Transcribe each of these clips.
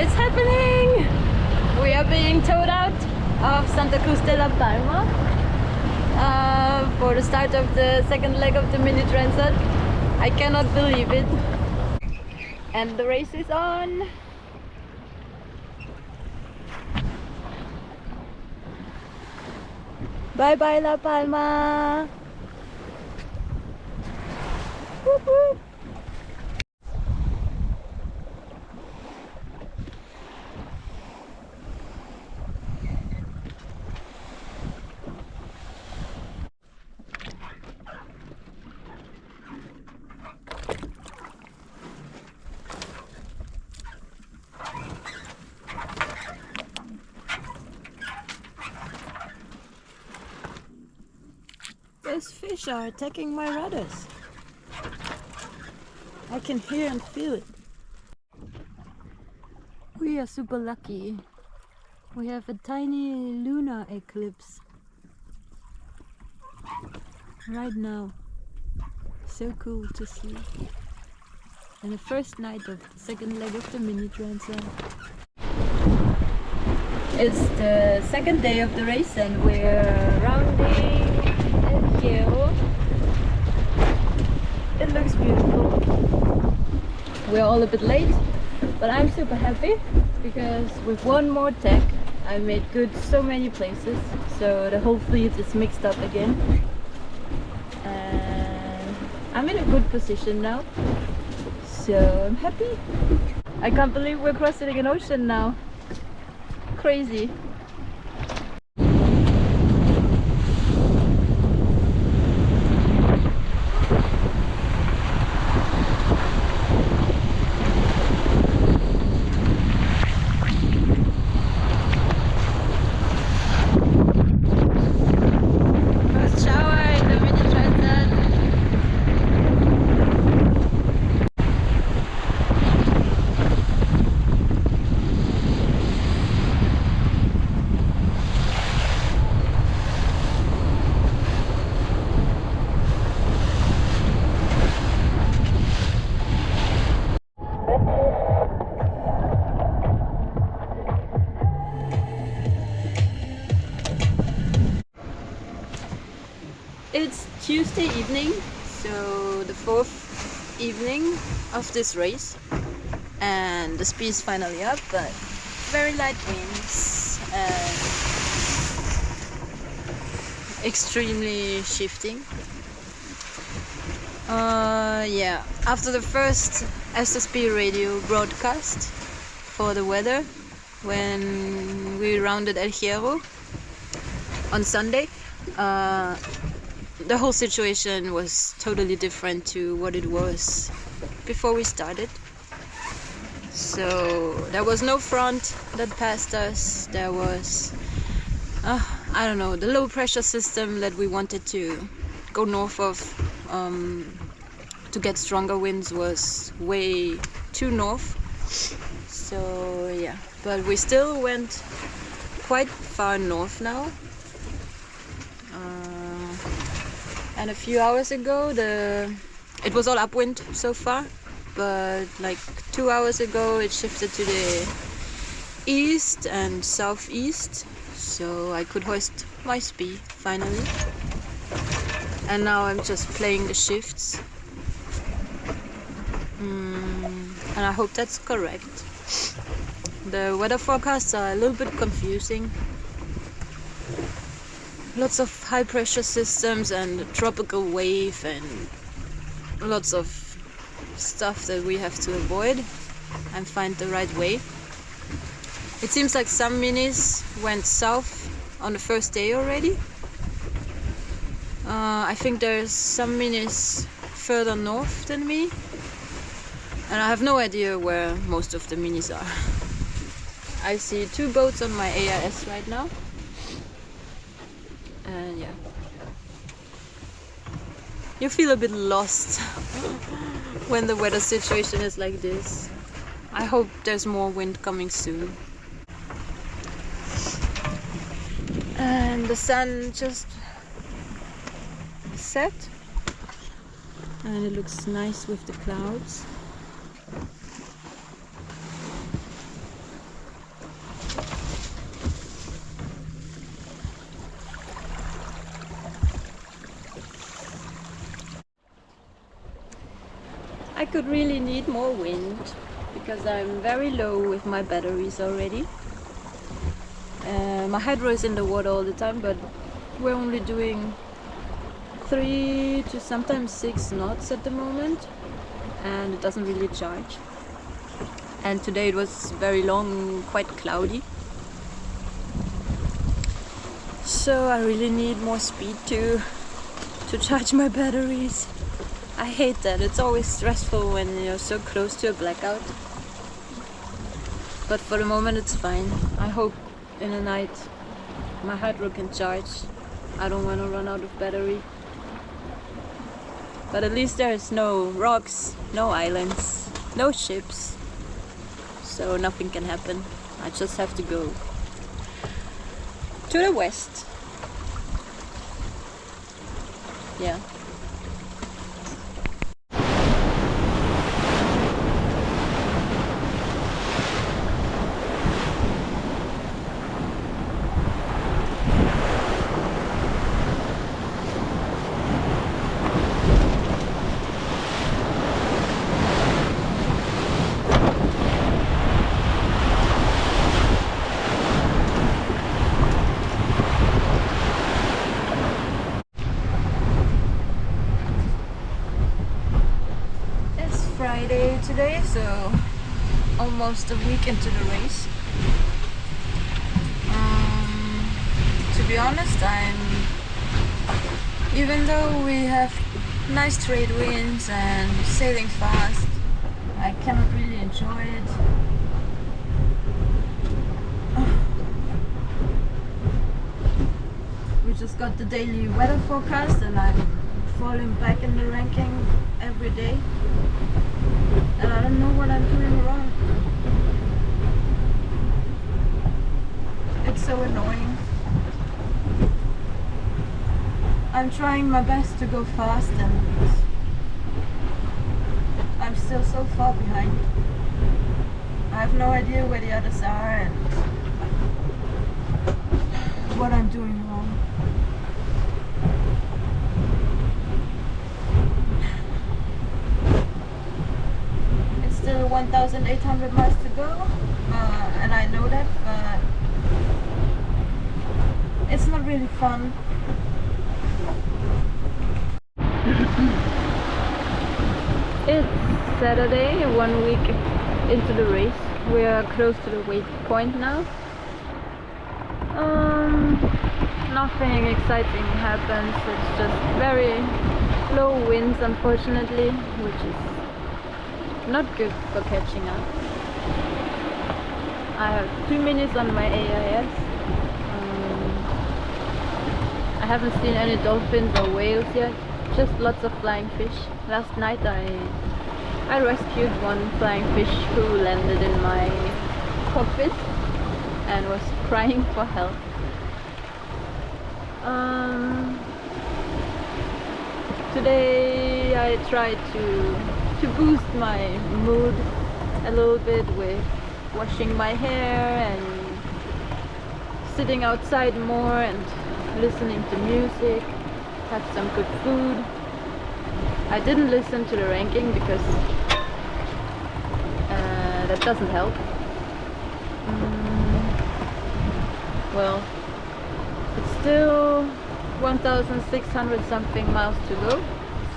It's happening! We are being towed out of Santa Cruz de la Palma for the start of the second leg of the Mini Transat. I cannot believe it. And the race is on! Bye bye La Palma! Whoop, whoop. Those fish are attacking my rudders. I can hear and feel it. We are super lucky. We have a tiny lunar eclipse right now. So cool to see. And the first night of the second leg of the Mini Transat. It's the second day of the race and we're rounding a hill. It looks beautiful. We're all a bit late, but I'm super happy because with one more tag I made good so many places, so the whole fleet is mixed up again. And I'm in a good position now, so I'm happy. I can't believe we're crossing an ocean now. Crazy. It's Tuesday evening, so the fourth evening of this race, and the speed is finally up, but very light winds and extremely shifting. Yeah, after the first SSB radio broadcast for the weather when we rounded El Hierro on Sunday, the whole situation was totally different to what it was before we started. So there was no front that passed us. There was, I don't know, the low pressure system that we wanted to go north of to get stronger winds was way too north. So yeah, but we still went quite far north now. And a few hours ago it was all upwind so far, but like 2 hours ago it shifted to the east and southeast, so I could hoist my speed finally. And now I'm just playing the shifts, and I hope that's correct. The weather forecasts are a little bit confusing. Lots of high pressure systems and a tropical wave and lots of stuff that we have to avoid and find the right way. It seems like some minis went south on the first day already. I think there's some minis further north than me, and I have no idea where most of the minis are. I see 2 boats on my AIS right now. And yeah, you feel a bit lost when the weather situation is like this. I hope there's more wind coming soon. And the sun just set and it looks nice with the clouds. I could really need more wind because I'm very low with my batteries already. My hydro is in the water all the time, but we're only doing 3 to sometimes 6 knots at the moment, and it doesn't really charge. And today it was very long, quite cloudy. So I really need more speed to charge my batteries. I hate that. It's always stressful when you're so close to a blackout. But for the moment it's fine. I hope in the night my hydro can charge. I don't want to run out of battery. But at least there's no rocks, no islands, no ships. So nothing can happen. I just have to go to the west. Yeah. Friday today, so almost a week into the race. To be honest, even though we have nice trade winds and sailing fast, I cannot really enjoy it. We just got the daily weather forecast and I'm falling back in the ranking every day. And I don't know what I'm doing wrong. It's so annoying. I'm trying my best to go fast and I'm still so far behind. I have no idea where the others are and what I'm doing wrong. Still 1,800 miles to go, and I know that, but it's not really fun. It's Saturday, 1 week into the race. We are close to the waypoint now. Nothing exciting happens. It's just very low winds, unfortunately, which is not good for catching up. I have 2 minutes on my AIS. I haven't seen any dolphins or whales yet, just lots of flying fish. Last night I rescued one flying fish who landed in my cockpit and was crying for help. Today I tried to boost my mood a little bit with washing my hair and sitting outside more and listening to music, have some good food. I didn't listen to the ranking because that doesn't help. Well, it's still 1,600 something miles to go,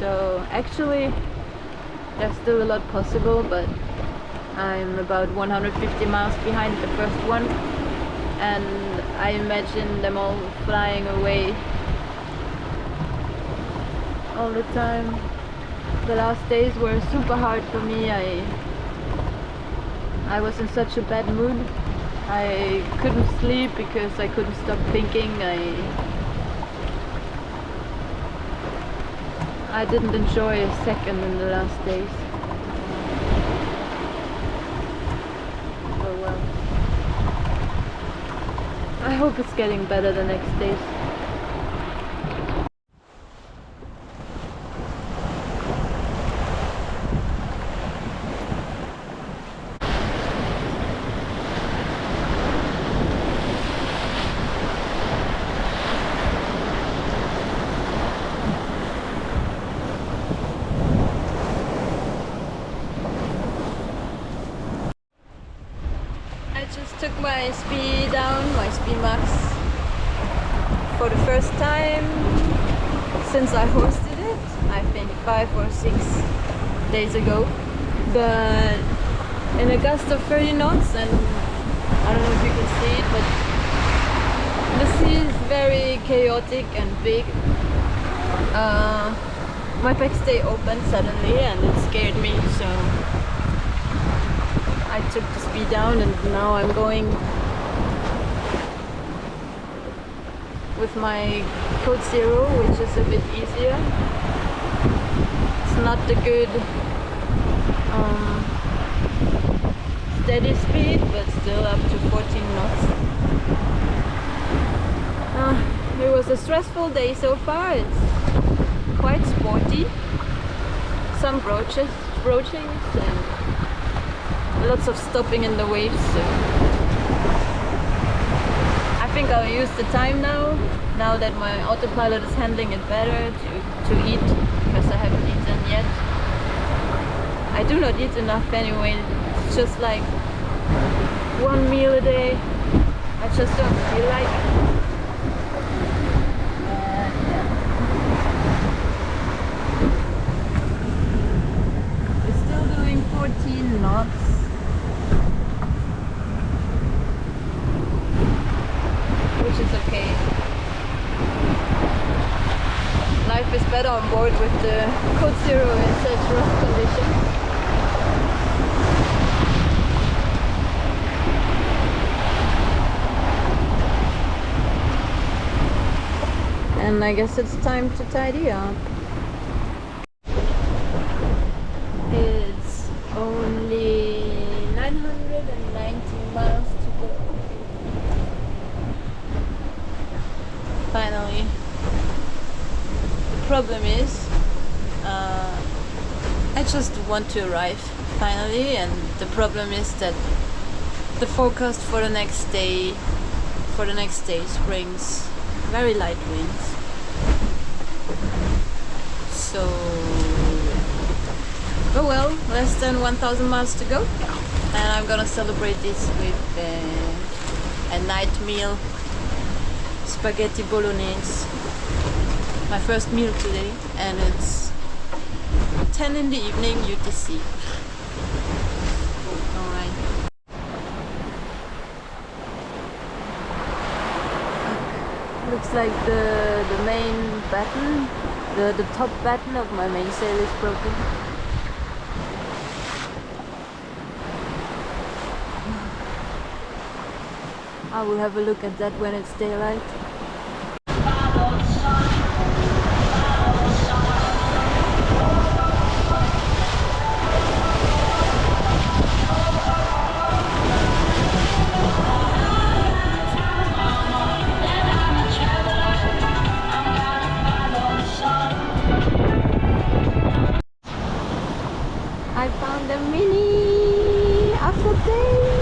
so actually there's still a lot possible, but I'm about 150 miles behind the first one, and I imagine them all flying away all the time. The last days were super hard for me. I was in such a bad mood. I couldn't sleep because I couldn't stop thinking. I didn't enjoy a second in the last days. Oh well. I hope it's getting better the next days. I just took my speed down, my speed max, for the first time since I hosted it. I think 5 or 6 days ago, but in a gust of 30 knots, and I don't know if you can see it, but the sea is very chaotic and big. My backstay opened suddenly and it scared me, so I took the speed down, and now I'm going with my code 0, which is a bit easier. It's not the good steady speed, but still up to 14 knots. It was a stressful day so far. It's quite sporty, some broachings and lots of stopping in the waves, so I think I'll use the time now that my autopilot is handling it better, to eat, because I haven't eaten yet. I do not eat enough anyway. It's just like one meal a day. I just don't feel like it. We're still doing 14 knots. Which is okay. Life is better on board with the code 0 in such rough conditions. And I guess it's time to tidy up. It's only 990 miles to go. Finally. The problem is, I just want to arrive finally, and the problem is that the forecast for the next day brings very light winds. So, oh well, less than 1,000 miles to go, and I'm gonna celebrate this with a night meal, spaghetti bolognese, my first meal today, and it's 10 in the evening UTC. Alright. Looks like the main button, the top button of my mainsail is broken. I will have a look at that when it's daylight. I found a Mini after days.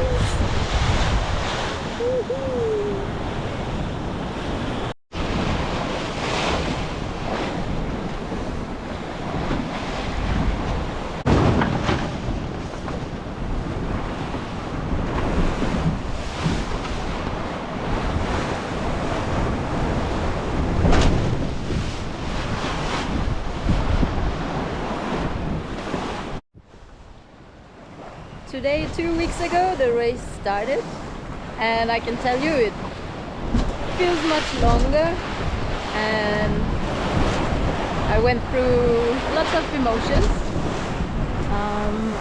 Today, 2 weeks ago, the race started, and I can tell you it feels much longer, and I went through lots of emotions,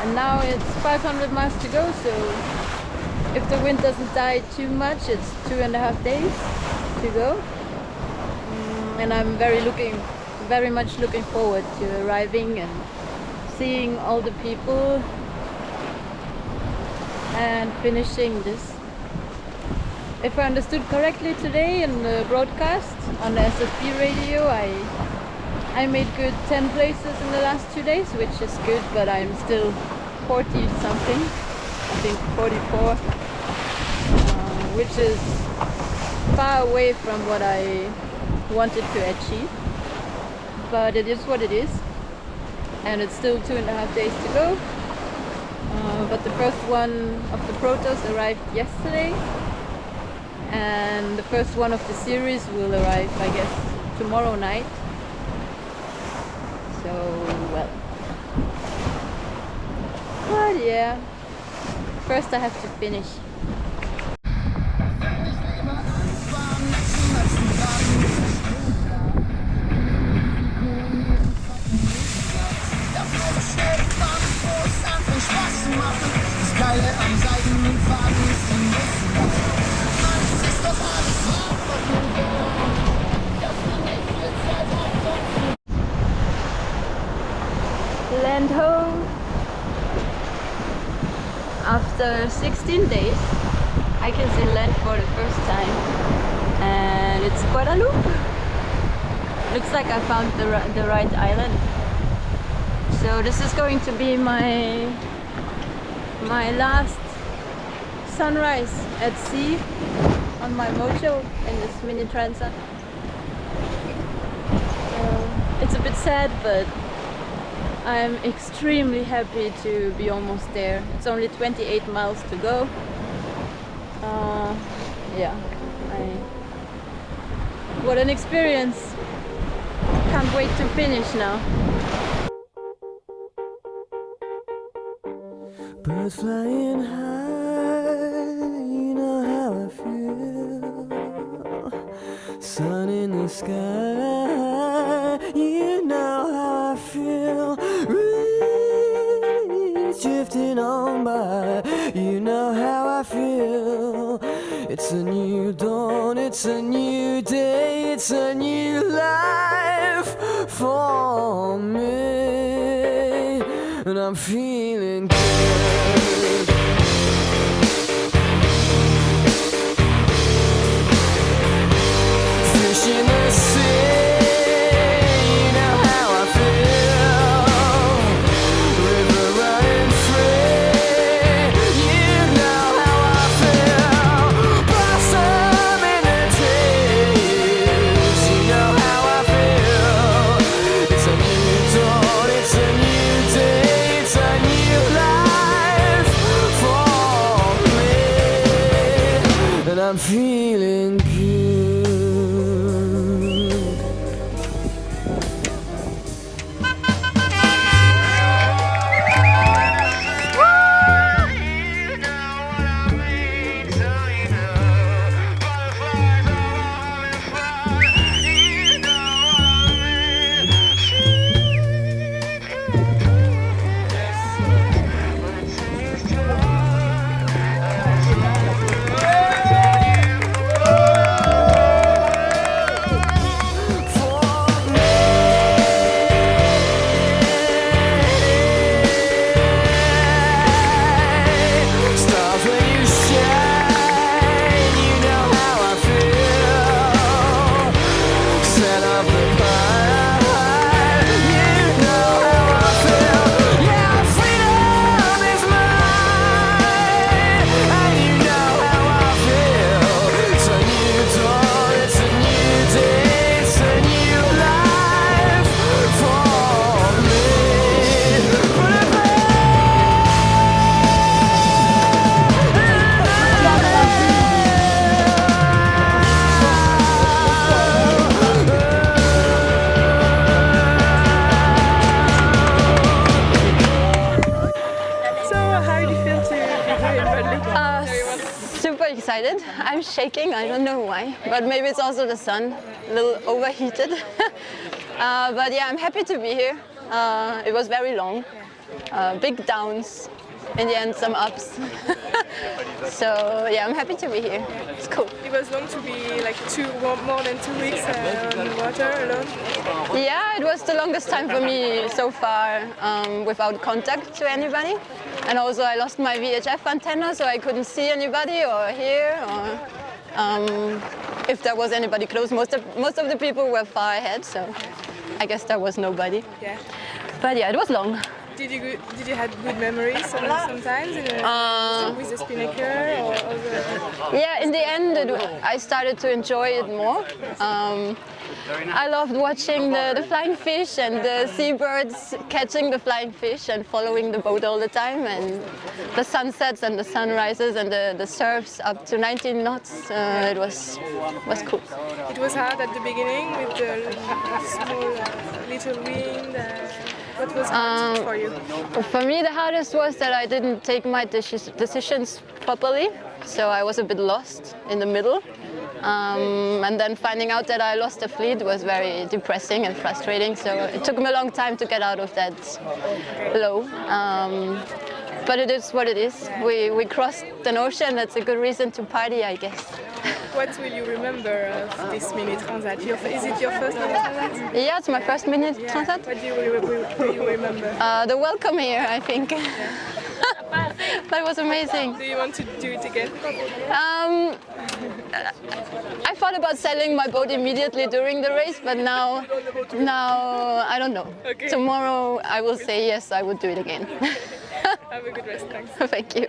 and now it's 500 miles to go, so if the wind doesn't die too much, it's 2.5 days to go, and I'm very much looking forward to arriving and seeing all the people and finishing this. If I understood correctly today in the broadcast on the SSB radio, I made good 10 places in the last 2 days, which is good, but I'm still 40 something, I think 44, which is far away from what I wanted to achieve, but it is what it is, and it's still 2.5 days to go. but the first one of the protos arrived yesterday, and the first one of the series will arrive, I guess, tomorrow night. So, well. But yeah, first I have to finish. Land home after 16 days. I can see land for the first time, and it's Guadeloupe. Looks like I found the right island. So this is going to be my last sunrise at sea on my Mojo in this Mini Transat. It's a bit sad, but I'm extremely happy to be almost there. It's only 28 miles to go. Yeah, what an experience. Can't wait to finish now. Birds flying high, you know how I feel. Sun in the sky, you know how I feel. Breeze drifting on by, you know how I feel. It's a new dawn, it's a new day, it's a new life for me, and I'm feeling good. Fish in the sea, you know how I feel. River running free, you know how I feel. Blossom in the trees, you know how I feel. It's a new dawn, it's a new day, it's a new life for me, and I'm feeling good. Super excited. I'm shaking, I don't know why, but maybe it's also the sun, a little overheated. But yeah, I'm happy to be here. It was very long, big downs, in the end some ups. So yeah, I'm happy to be here. It's cool. It was long to be like more than 2 weeks on water alone. Yeah, it was the longest time for me so far without contact to anybody. And also I lost my VHF antenna, so I couldn't see anybody or hear or if there was anybody close. Most of the people were far ahead, so I guess there was nobody. Yeah. But yeah, it was long. Did you have good memories sometimes with the spinnaker or the... Yeah, in the end, I started to enjoy it more. I loved watching the flying fish and the seabirds catching the flying fish and following the boat all the time, and the sunsets and the sunrises and the surfs up to 19 knots. It was cool. It was hard at the beginning with the small little wind. What was hard for you? For me, the hardest was that I didn't take my decisions properly, so I was a bit lost in the middle. And then finding out that I lost the fleet was very depressing and frustrating, so it took me a long time to get out of that low. But it is what it is. We crossed an ocean. That's a good reason to party, I guess. What will you remember of this Mini Transat? Is it your first Mini Transat? Yeah, it's my first Mini Transat. What will you remember? The welcome here, I think. That was amazing. Do you want to do it again? I thought about selling my boat immediately during the race, but now I don't know. Okay. Tomorrow I will say yes, I would do it again. Have a good rest, thanks. Thank you.